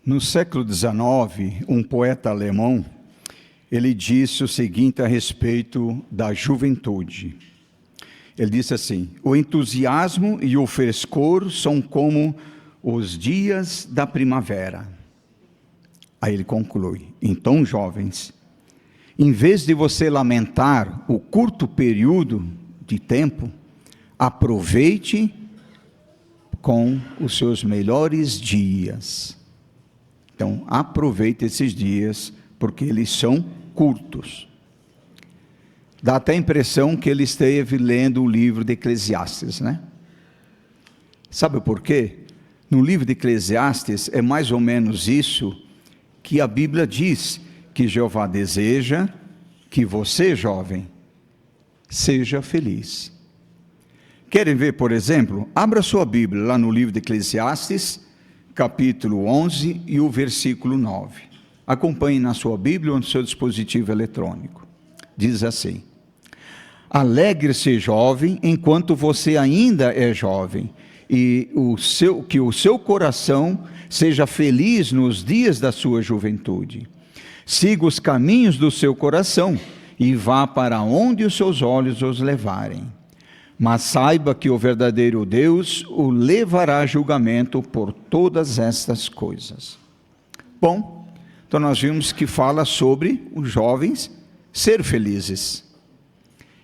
No século XIX, um poeta alemão, ele disse o seguinte a respeito da juventude. Ele disse assim: o entusiasmo e o frescor são como os dias da primavera. Aí ele conclui: então, jovens, em vez de você lamentar o curto período de tempo, aproveite com os seus melhores dias. Então, aproveite esses dias, porque eles são curtos. Dá até a impressão que ele esteve lendo o livro de Eclesiastes, né? Sabe por quê? No livro de Eclesiastes é mais ou menos isso que a Bíblia diz, que Jeová deseja que você, jovem, seja feliz. Querem ver, por exemplo? Abra sua Bíblia lá no livro de Eclesiastes, capítulo 11 e o versículo 9. Acompanhe na sua Bíblia ou no seu dispositivo eletrônico. Diz assim: alegre-se, jovem, enquanto você ainda é jovem, e que o seu coração seja feliz nos dias da sua juventude. Siga os caminhos do seu coração e vá para onde os seus olhos os levarem. Mas saiba que o verdadeiro Deus o levará a julgamento por todas estas coisas. Bom, então nós vimos que fala sobre os jovens ser felizes.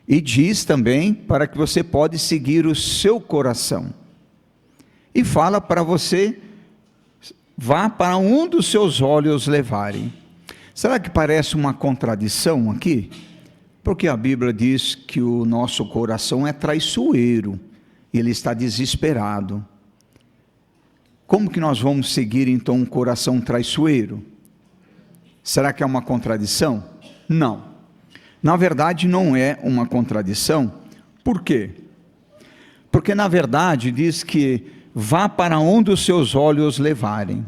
E diz também para que você pode seguir o seu coração. E fala para você, vá para onde os seus olhos levarem. Será que parece uma contradição aqui? Porque a Bíblia diz que o nosso coração é traiçoeiro, e ele está desesperado. Como que nós vamos seguir então um coração traiçoeiro? Será que é uma contradição? Não. Na verdade não é uma contradição. Por quê? Porque na verdade diz que vá para onde os seus olhos levarem.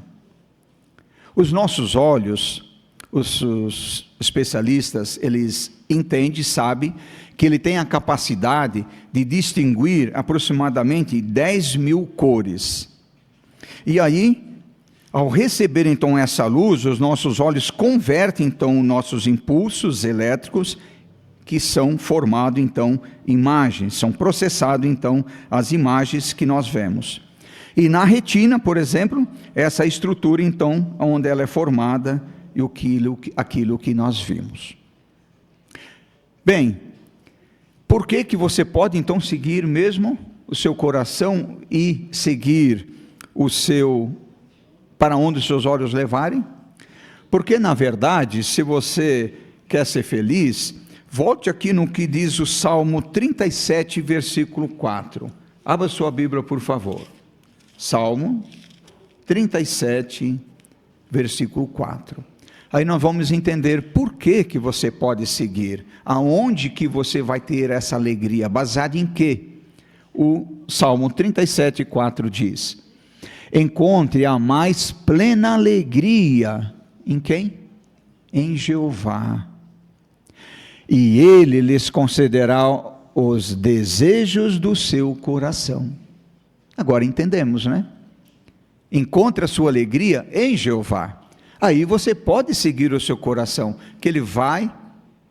Os nossos olhos, os especialistas, eles entendem, sabem, que ele tem a capacidade de distinguir aproximadamente 10.000 cores. E aí, ao receber então essa luz, os nossos olhos convertem então nossos impulsos elétricos, que são formados então imagens, são processados então as imagens que nós vemos. E na retina, por exemplo, essa estrutura então, onde ela é formada, e aquilo que nós vimos. Bem, por que você pode então seguir mesmo o seu coração e seguir para onde os seus olhos levarem? Porque na verdade, se você quer ser feliz, volte aqui no que diz o Salmo 37, versículo 4. Abra sua Bíblia, por favor. Salmo 37, versículo 4. Aí nós vamos entender por que você pode seguir, aonde que você vai ter essa alegria, baseado em quê? O Salmo 37, 4 diz: encontre a mais plena alegria, em quem? Em Jeová, e Ele lhes concederá os desejos do seu coração. Agora entendemos, né? Encontre a sua alegria em Jeová. Aí você pode seguir o seu coração, que ele vai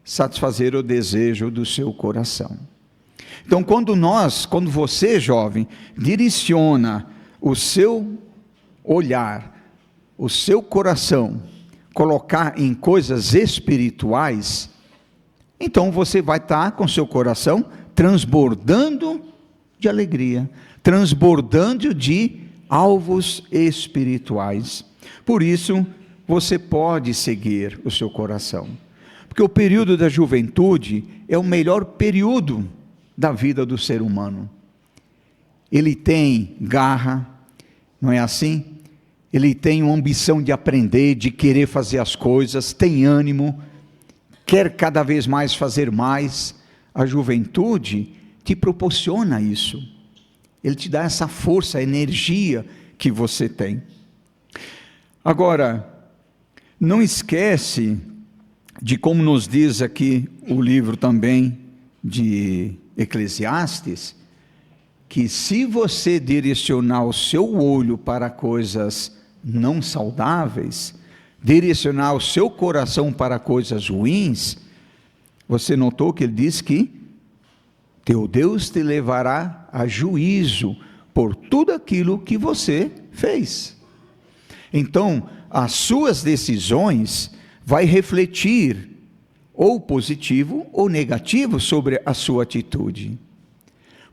satisfazer o desejo do seu coração. Então, quando você, jovem, direciona o seu olhar, o seu coração, colocar em coisas espirituais, então você vai estar com seu coração transbordando de alegria, transbordando de alvos espirituais. Por isso, você pode seguir o seu coração, porque o período da juventude é o melhor período da vida do ser humano. Ele tem garra, não é assim? Ele tem uma ambição de aprender, de querer fazer as coisas, tem ânimo, quer cada vez mais fazer mais. A juventude te proporciona isso, ele te dá essa força, energia que você tem. Agora, não esquece de como nos diz aqui o livro também de Eclesiastes, que se você direcionar o seu olho para coisas não saudáveis, direcionar o seu coração para coisas ruins, você notou que ele diz que teu Deus te levará a juízo por tudo aquilo que você fez. Então, as suas decisões vai refletir ou positivo ou negativo sobre a sua atitude.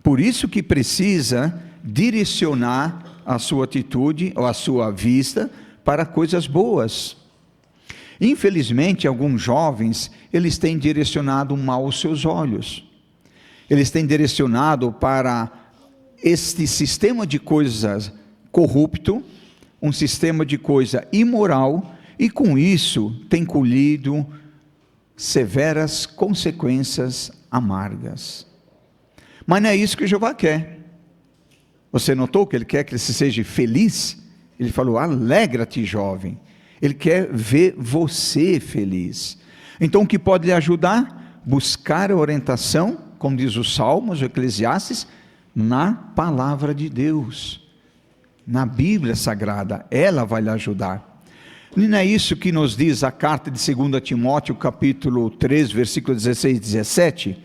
Por isso que precisa direcionar a sua atitude ou a sua vista para coisas boas. Infelizmente, alguns jovens, eles têm direcionado mal os seus olhos. Eles têm direcionado para este sistema de coisas corrupto, um sistema de coisa imoral, e com isso tem colhido severas consequências amargas. Mas não é isso que Jeová quer. Você notou que ele quer que você seja feliz? Ele falou, alegra-te, jovem. Ele quer ver você feliz. Então, o que pode lhe ajudar? Buscar a orientação, como diz os Salmos, o Eclesiastes, na palavra de Deus, na Bíblia Sagrada. Ela vai lhe ajudar. E não é isso que nos diz a carta de 2 Timóteo, capítulo 3, versículo 16 e 17?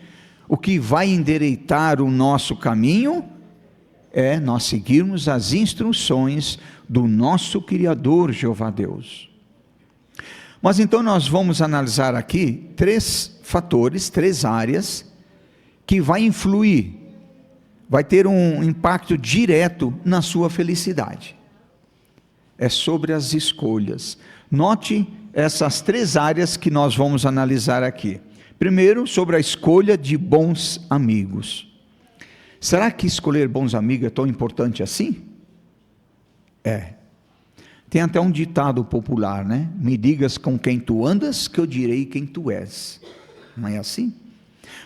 O que vai endireitar o nosso caminho é nós seguirmos as instruções do nosso Criador, Jeová Deus. Mas então nós vamos analisar aqui 3 fatores, 3 áreas, que vai influir, vai ter um impacto direto na sua felicidade. É sobre as escolhas. Note essas 3 áreas que nós vamos analisar aqui. Primeiro, sobre a escolha de bons amigos. Será que escolher bons amigos é tão importante assim? É. Tem até um ditado popular, né? Me digas com quem tu andas, que eu direi quem tu és. Não é assim?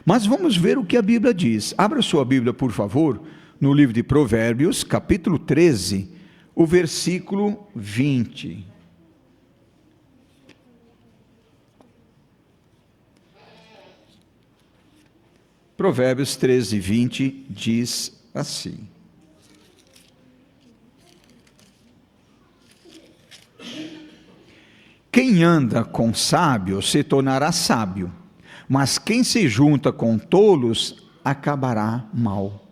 Mas vamos ver o que a Bíblia diz. Abra sua Bíblia, por favor, no livro de Provérbios, capítulo 13, o versículo 20. Provérbios 13, 20 diz assim: quem anda com sábios se tornará sábio, mas quem se junta com tolos acabará mal.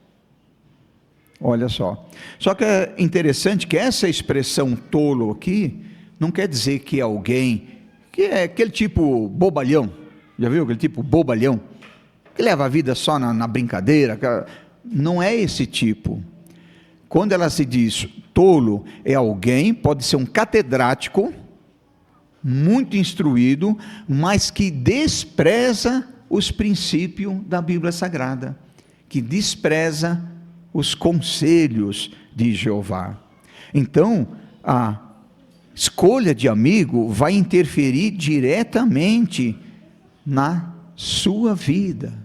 Olha só. Só que é interessante que essa expressão tolo aqui não quer dizer que é alguém que é aquele tipo bobalhão. Já viu aquele tipo bobalhão? Que leva a vida só na brincadeira. Não é esse tipo. Quando ela se diz tolo, é alguém, pode ser um catedrático, muito instruído, mas que despreza os princípios da Bíblia Sagrada, que despreza os conselhos de Jeová. Então, a escolha de amigo vai interferir diretamente na sua vida.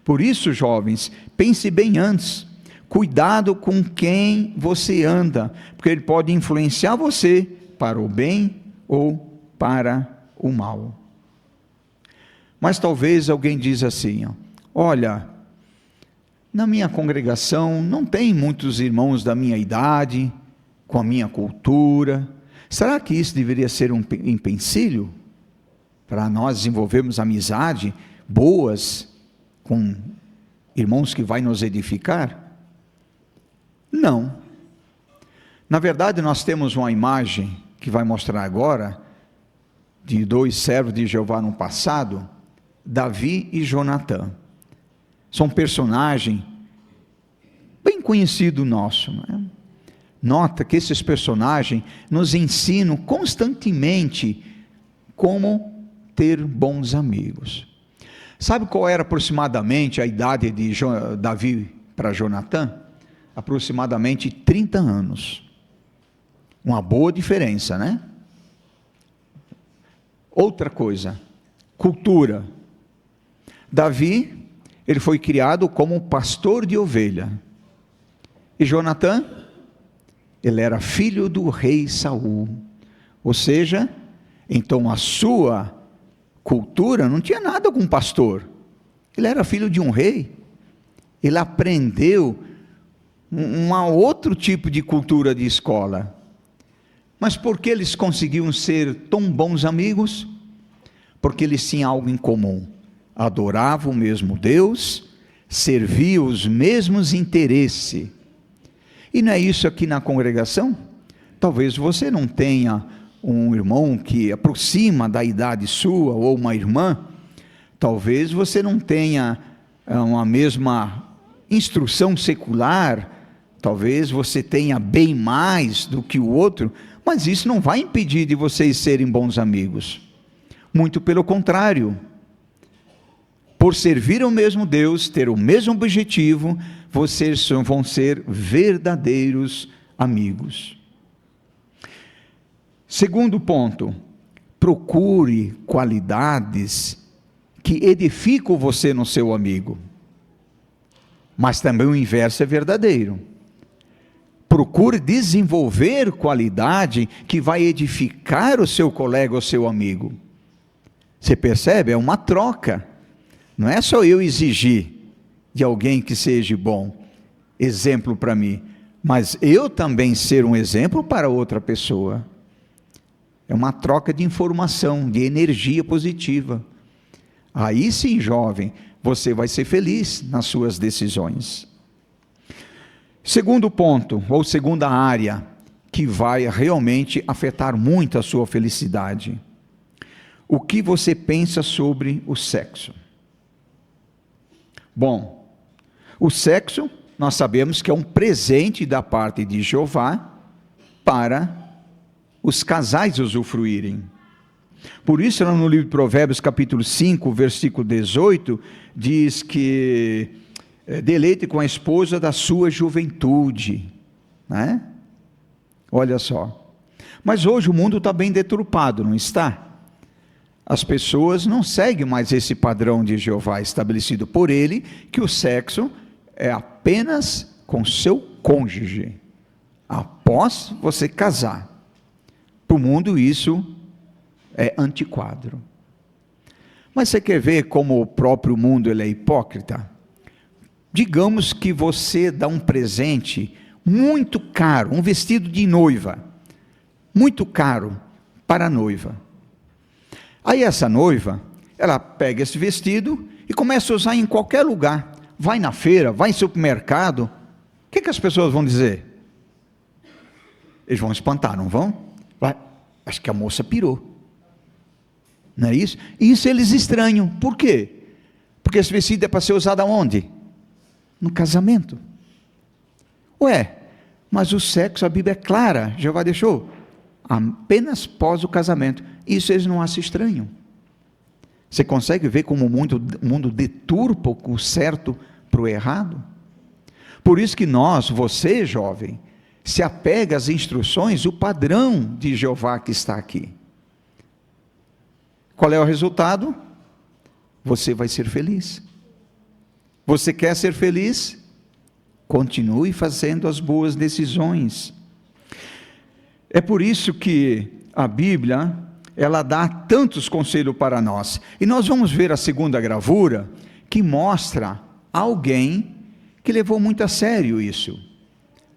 Por isso, jovens, pense bem antes. Cuidado com quem você anda, porque ele pode influenciar você para o bem ou para o mal. Mas talvez alguém diz assim, olha, na minha congregação não tem muitos irmãos da minha idade, com a minha cultura. Será que isso deveria ser um empecilho para nós desenvolvermos amizade boas com irmãos que vai nos edificar? Não. Na verdade, nós temos uma imagem que vai mostrar agora, de 2 servos de Jeová no passado, Davi e Jonatã. São personagens bem conhecidos nosso, não é? Nota que esses personagens nos ensinam constantemente como ter bons amigos. Sabe qual era aproximadamente a idade de Davi para Jonatã? Aproximadamente 30 anos. Uma boa diferença, né? Outra coisa, cultura. Davi, ele foi criado como pastor de ovelha. E Jonatã, ele era filho do rei Saul. Ou seja, então a sua cultura não tinha nada com pastor. Ele era filho de um rei. Ele aprendeu um outro tipo de cultura de escola. Mas por que eles conseguiam ser tão bons amigos? Porque eles tinham algo em comum: adoravam o mesmo Deus, serviam os mesmos interesses. E não é isso aqui na congregação? Talvez você não tenha um irmão que aproxima da idade sua, ou uma irmã. Talvez você não tenha uma mesma instrução secular. Talvez você tenha bem mais do que o outro. Mas isso não vai impedir de vocês serem bons amigos. Muito pelo contrário. Por servir ao mesmo Deus, ter o mesmo objetivo, vocês vão ser verdadeiros amigos. Segundo ponto, procure qualidades que edificam você no seu amigo. Mas também o inverso é verdadeiro. Procure desenvolver qualidade que vai edificar o seu colega ou seu amigo. Você percebe? É uma troca. Não é só eu exigir de alguém que seja bom, exemplo para mim, mas eu também ser um exemplo para outra pessoa. É uma troca de informação, de energia positiva. Aí sim, jovem, você vai ser feliz nas suas decisões. Segundo ponto, ou segunda área, que vai realmente afetar muito a sua felicidade. O que você pensa sobre o sexo? Bom, o sexo, nós sabemos que é um presente da parte de Jeová para os casais usufruírem. Por isso, lá no livro de Provérbios, capítulo 5, versículo 18, diz que deleite com a esposa da sua juventude, né? Olha só. Mas hoje o mundo está bem deturpado, não está? As pessoas não seguem mais esse padrão de Jeová estabelecido por ele, que o sexo é apenas com seu cônjuge, após você casar. Para o mundo isso é antiquado. Mas você quer ver como o próprio mundo ele é hipócrita? Digamos que você dá um presente muito caro, um vestido de noiva, muito caro para a noiva. Aí essa noiva, ela pega esse vestido e começa a usar em qualquer lugar. Vai na feira, vai em supermercado. O que as pessoas vão dizer? Eles vão espantar, não vão? Acho que a moça pirou. Não é isso? Isso eles estranham. Por quê? Porque esse vestido é para ser usado aonde? No casamento. Ué, mas o sexo, a Bíblia é clara, Jeová deixou, apenas pós o casamento. Isso eles não acham estranho. Você consegue ver como o mundo deturpa o certo para o errado? Por isso que você jovem, se apega às instruções, o padrão de Jeová que está aqui. Qual é o resultado? Você vai ser feliz. Você quer ser feliz? Continue fazendo as boas decisões. É por isso que a Bíblia, ela dá tantos conselhos para nós. E nós vamos ver a segunda gravura, que mostra alguém que levou muito a sério isso.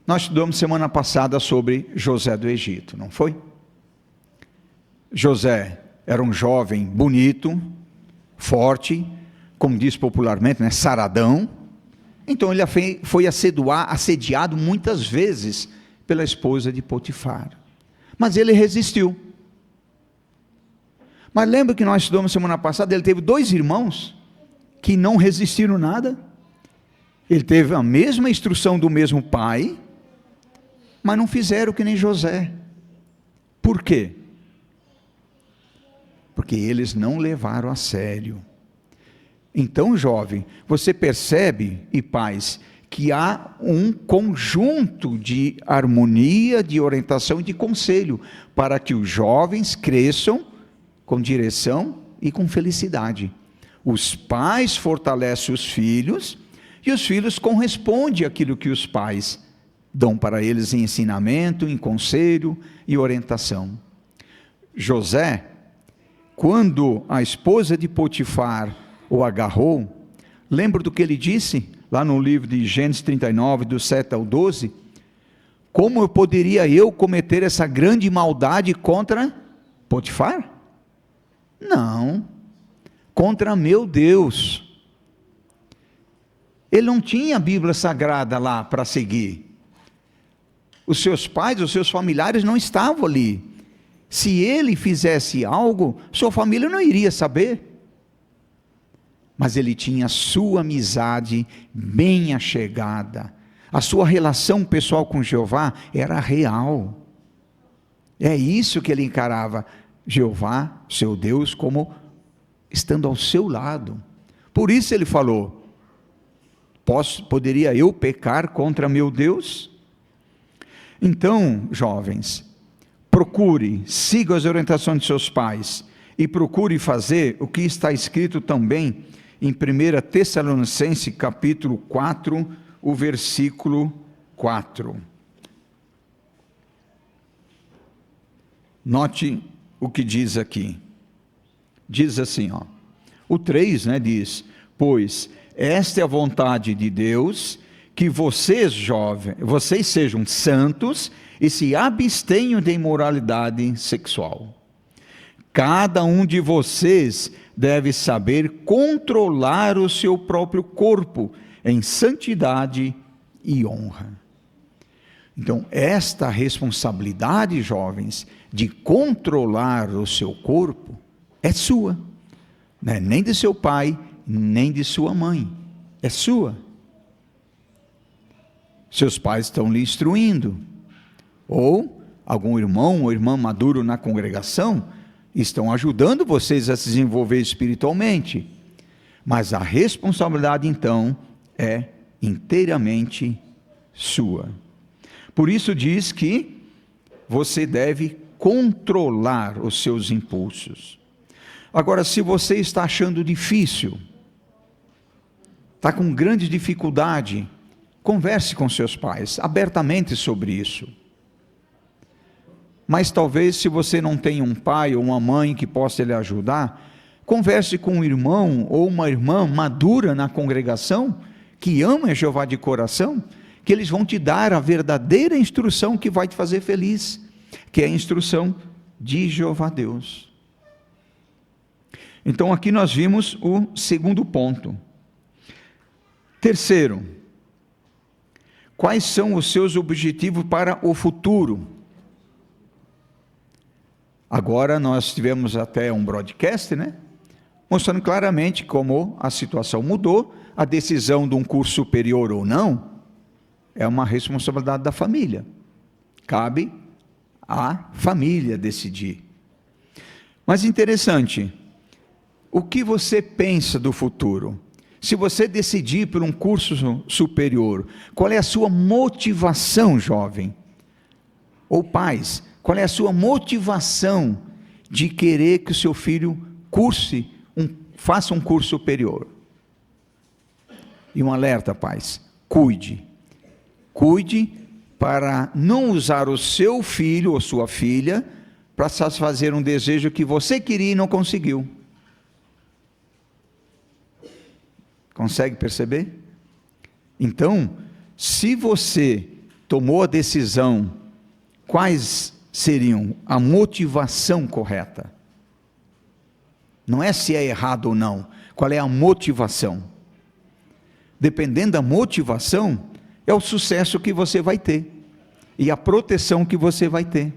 Nós estudamos semana passada sobre José do Egito, não foi? José era um jovem bonito, forte, como diz popularmente, né, saradão. Então ele foi assediado muitas vezes pela esposa de Potifar. Mas ele resistiu. Mas lembra que nós estudamos semana passada, ele teve 2 irmãos que não resistiram nada. Ele teve a mesma instrução do mesmo pai, mas não fizeram que nem José. Por quê? Porque eles não levaram a sério. Então, jovem, você percebe, e pais, que há um conjunto de harmonia, de orientação e de conselho, para que os jovens cresçam com direção e com felicidade. Os pais fortalecem os filhos, e os filhos correspondem àquilo que os pais dão para eles em ensinamento, em conselho e orientação. José, quando a esposa de Potifar o agarrou, lembra do que ele disse, lá no livro de Gênesis 39, do 7 ao 12? Como poderia eu cometer essa grande maldade contra Potifar? Não, contra meu Deus. Ele não tinha a Bíblia Sagrada lá para seguir. Os seus pais, os seus familiares não estavam ali. Se ele fizesse algo, sua família não iria saber. Mas ele tinha a sua amizade bem achegada. A sua relação pessoal com Jeová era real. É isso que ele encarava Jeová, seu Deus, como estando ao seu lado. Por isso ele falou: poderia eu pecar contra meu Deus? Então, jovens, procure, siga as orientações de seus pais e procure fazer o que está escrito também em 1 Tessalonicenses capítulo 4, o versículo 4. Note o que diz aqui. Diz assim, o 3, diz: pois esta é a vontade de Deus, que vocês, jovens, vocês sejam santos e se abstenham de imoralidade sexual. Cada um de vocês deve saber controlar o seu próprio corpo em santidade e honra. Então, esta responsabilidade, jovens, de controlar o seu corpo, é sua. Não é nem de seu pai, nem de sua mãe. É sua. Seus pais estão lhe instruindo. Ou algum irmão ou irmã maduro na congregação estão ajudando vocês a se desenvolver espiritualmente. Mas a responsabilidade, então, é inteiramente sua. Por isso diz que você deve controlar os seus impulsos. Agora, se você está achando difícil, está com grande dificuldade, converse com seus pais abertamente sobre isso. Mas talvez, se você não tem um pai ou uma mãe que possa lhe ajudar, converse com um irmão ou uma irmã madura na congregação, que ama Jeová de coração, que eles vão te dar a verdadeira instrução que vai te fazer feliz, que é a instrução de Jeová Deus. Então aqui nós vimos o segundo ponto. Terceiro, quais são os seus objetivos para o futuro? Agora nós tivemos até um broadcast, mostrando claramente como a situação mudou. A decisão de um curso superior ou não, é uma responsabilidade da família. Cabe à família decidir. Mas interessante, o que você pensa do futuro? Se você decidir por um curso superior, qual é a sua motivação, jovem? Ou pais, qual é a sua motivação de querer que o seu filho faça um curso superior? E um alerta, pais, cuide para não usar o seu filho ou sua filha para satisfazer um desejo que você queria e não conseguiu. Consegue perceber? Então, se você tomou a decisão, quais seriam a motivação correta? Não é se é errado ou não, qual é a motivação? Dependendo da motivação, é o sucesso que você vai ter, e a proteção que você vai ter.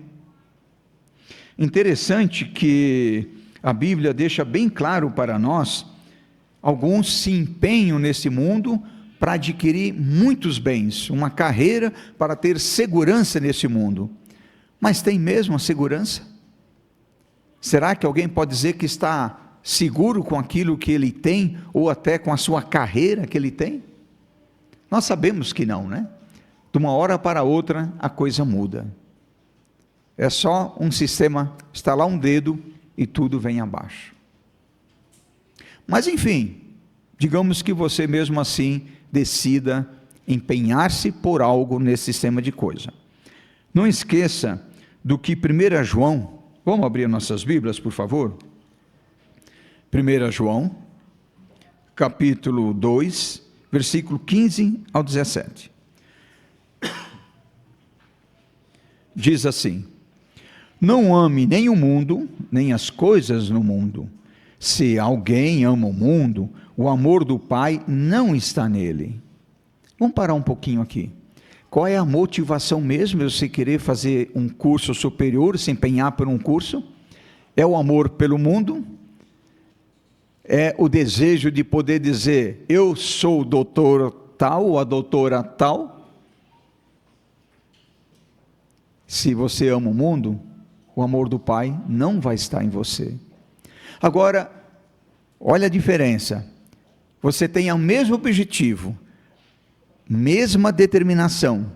Interessante que a Bíblia deixa bem claro para nós, alguns se empenham nesse mundo para adquirir muitos bens, uma carreira para ter segurança nesse mundo. Mas tem mesmo a segurança? Será que alguém pode dizer que está seguro com aquilo que ele tem, ou até com a sua carreira que ele tem? Nós sabemos que não, De uma hora para outra a coisa muda. É só um sistema, estalar um dedo e tudo vem abaixo. Mas enfim, digamos que você mesmo assim decida empenhar-se por algo nesse sistema de coisa. Não esqueça do que 1 João, vamos abrir nossas Bíblias, por favor? 1 João, capítulo 2, versículo 15 ao 17. diz assim: não ame nem o mundo, nem as coisas no mundo. Se alguém ama o mundo, o amor do Pai não está nele. Vamos parar um pouquinho aqui. Qual é a motivação mesmo de você querer fazer um curso superior, se empenhar por um curso? É o amor pelo mundo? É o desejo de poder dizer, eu sou o doutor tal ou a doutora tal? Se você ama o mundo, o amor do Pai não vai estar em você. Agora, olha a diferença. Você tem o mesmo objetivo, mesma determinação,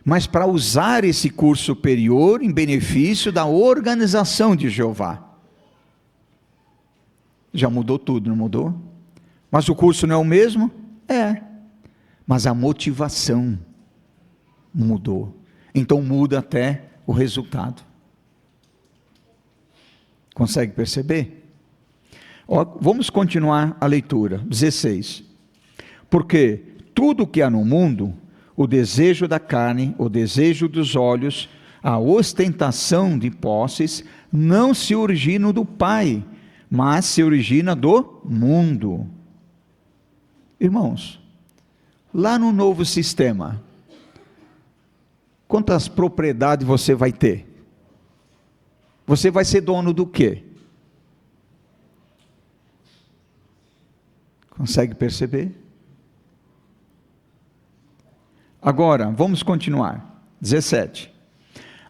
mas para usar esse curso superior em benefício da organização de Jeová. Já mudou tudo, não mudou? Mas o curso não é o mesmo? É. Mas a motivação mudou. Então muda até o resultado. Consegue perceber? Vamos continuar a leitura. 16. Porque tudo que há no mundo, o desejo da carne, o desejo dos olhos, a ostentação de posses, não se origina do Pai, mas se origina do mundo. Irmãos, lá no novo sistema, quantas propriedades você vai ter? Você vai ser dono do quê? Consegue perceber? Agora, vamos continuar. 17.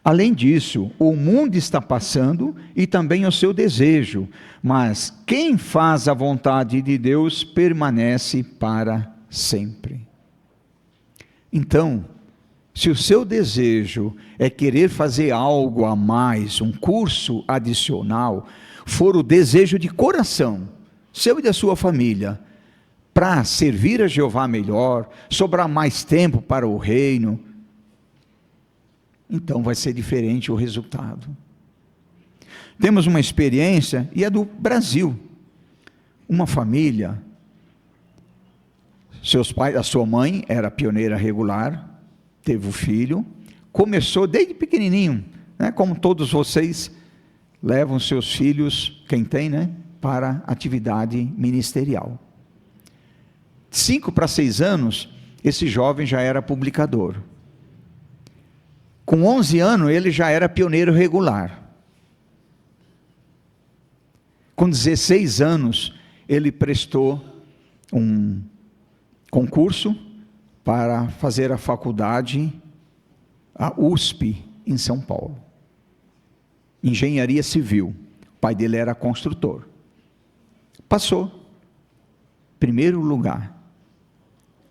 Além disso, o mundo está passando e também o seu desejo, mas quem faz a vontade de Deus permanece para sempre. Então, se o seu desejo é querer fazer algo a mais, um curso adicional, for o desejo de coração, seu e da sua família, para servir a Jeová melhor, sobrar mais tempo para o reino, então vai ser diferente o resultado. Temos uma experiência, e é do Brasil. Uma família, seus pais, a sua mãe era pioneira regular, teve o filho, começou desde pequenininho, né, como todos vocês levam seus filhos, quem tem, né, para atividade ministerial. 5 para 6 anos, esse jovem já era publicador. Com 11 anos, ele já era pioneiro regular. Com 16 anos, ele prestou um concurso para fazer a faculdade, a USP, em São Paulo. Engenharia Civil. O pai dele era construtor. Passou. Primeiro lugar.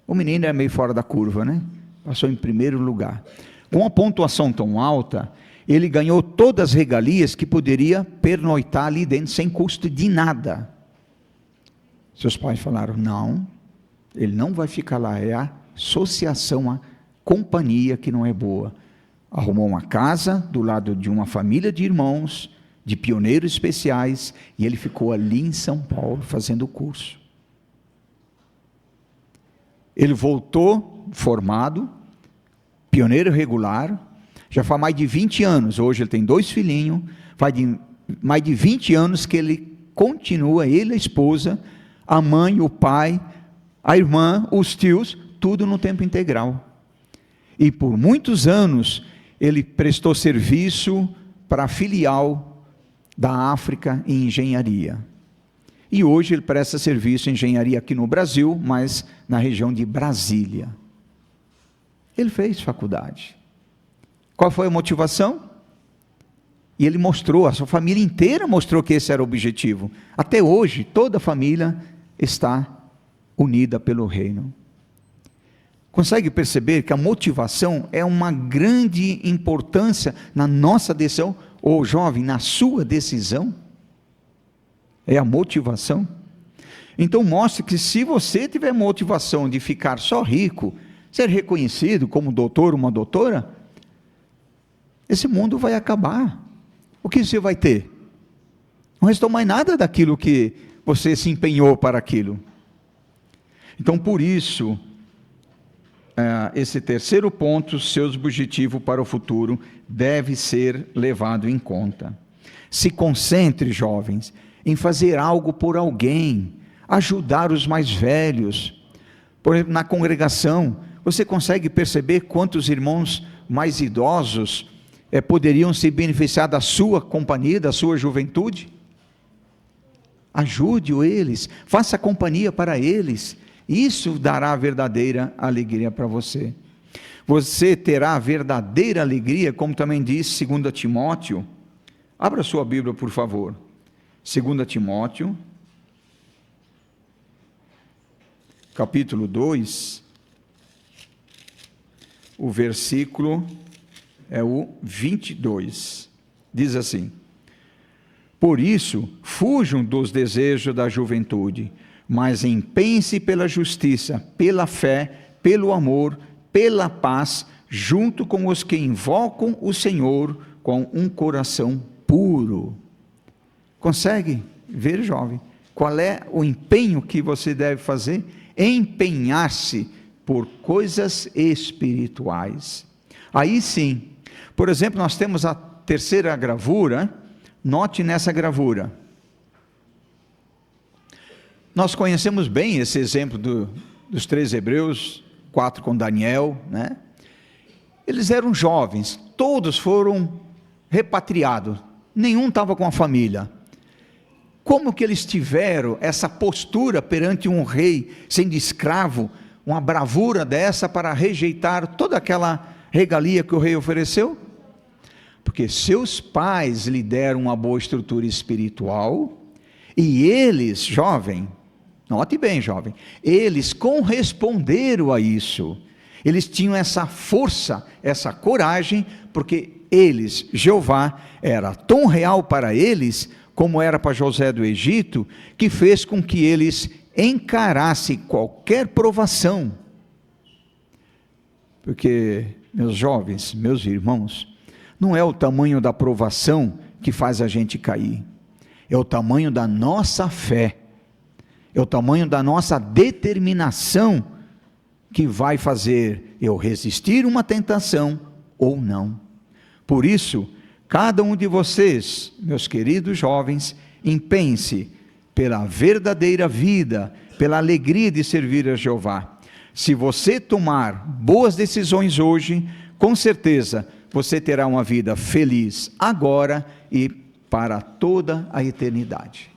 O menino é meio fora da curva, né? Passou em primeiro lugar. Com a pontuação tão alta, ele ganhou todas as regalias que poderia pernoitar ali dentro, sem custo de nada. Seus pais falaram, não, ele não vai ficar lá, é a associação, a companhia que não é boa. Arrumou uma casa do lado de uma família de irmãos, de pioneiros especiais, e ele ficou ali em São Paulo fazendo o curso. Ele voltou formado, pioneiro regular, já faz mais de 20 anos, hoje ele tem 2 filhinhos, faz mais de 20 anos que ele continua, ele, a esposa, a mãe, o pai, a irmã, os tios, tudo no tempo integral. E por muitos anos, ele prestou serviço para a filial da África em engenharia. E hoje ele presta serviço em engenharia aqui no Brasil, mas na região de Brasília. Ele fez faculdade. Qual foi a motivação? E ele mostrou, a sua família inteira mostrou que esse era o objetivo. Até hoje, toda a família está unida pelo reino. Consegue perceber que a motivação é uma grande importância na nossa decisão, ou jovem, na sua decisão? É a motivação. Então mostra que se você tiver motivação de ficar só rico, ser reconhecido como doutor, uma doutora, esse mundo vai acabar. O que você vai ter? Não restou mais nada daquilo que você se empenhou para aquilo. Então por isso, esse terceiro ponto, seu objetivo para o futuro, deve ser levado em conta. Se concentre, jovens, em fazer algo por alguém, ajudar os mais velhos. Por exemplo, na congregação, você consegue perceber quantos irmãos mais idosos poderiam se beneficiar da sua companhia, da sua juventude? Ajude eles, faça companhia para eles, isso dará verdadeira alegria para você. Você terá verdadeira alegria, como também diz 2 Timóteo, abra sua Bíblia por favor, 2 Timóteo, capítulo 2, o versículo é o 22, diz assim: por isso, fujam dos desejos da juventude, mas empenhem-se pela justiça, pela fé, pelo amor, pela paz, junto com os que invocam o Senhor com um coração puro. Consegue ver, jovem, qual é o empenho que você deve fazer? Empenhar-se por coisas espirituais. Aí sim, por exemplo, nós temos a terceira gravura. Note nessa gravura, nós conhecemos bem esse exemplo dos 3 hebreus, 4 com Daniel, né? Eles eram jovens, todos foram repatriados, nenhum estava com a família. Como que eles tiveram essa postura perante um rei, sendo escravo, uma bravura dessa para rejeitar toda aquela regalia que o rei ofereceu? Porque seus pais lhe deram uma boa estrutura espiritual, e eles, jovem, note bem, jovem, eles corresponderam a isso, eles tinham essa força, essa coragem, porque eles, Jeová, era tão real para eles, como era para José do Egito, que fez com que eles encarassem qualquer provação. Porque, meus jovens, meus irmãos, não é o tamanho da provação que faz a gente cair, é o tamanho da nossa fé, é o tamanho da nossa determinação que vai fazer eu resistir uma tentação ou não. Por isso, cada um de vocês, meus queridos jovens, empenhe-se pela verdadeira vida, pela alegria de servir a Jeová. Se você tomar boas decisões hoje, com certeza você terá uma vida feliz agora e para toda a eternidade.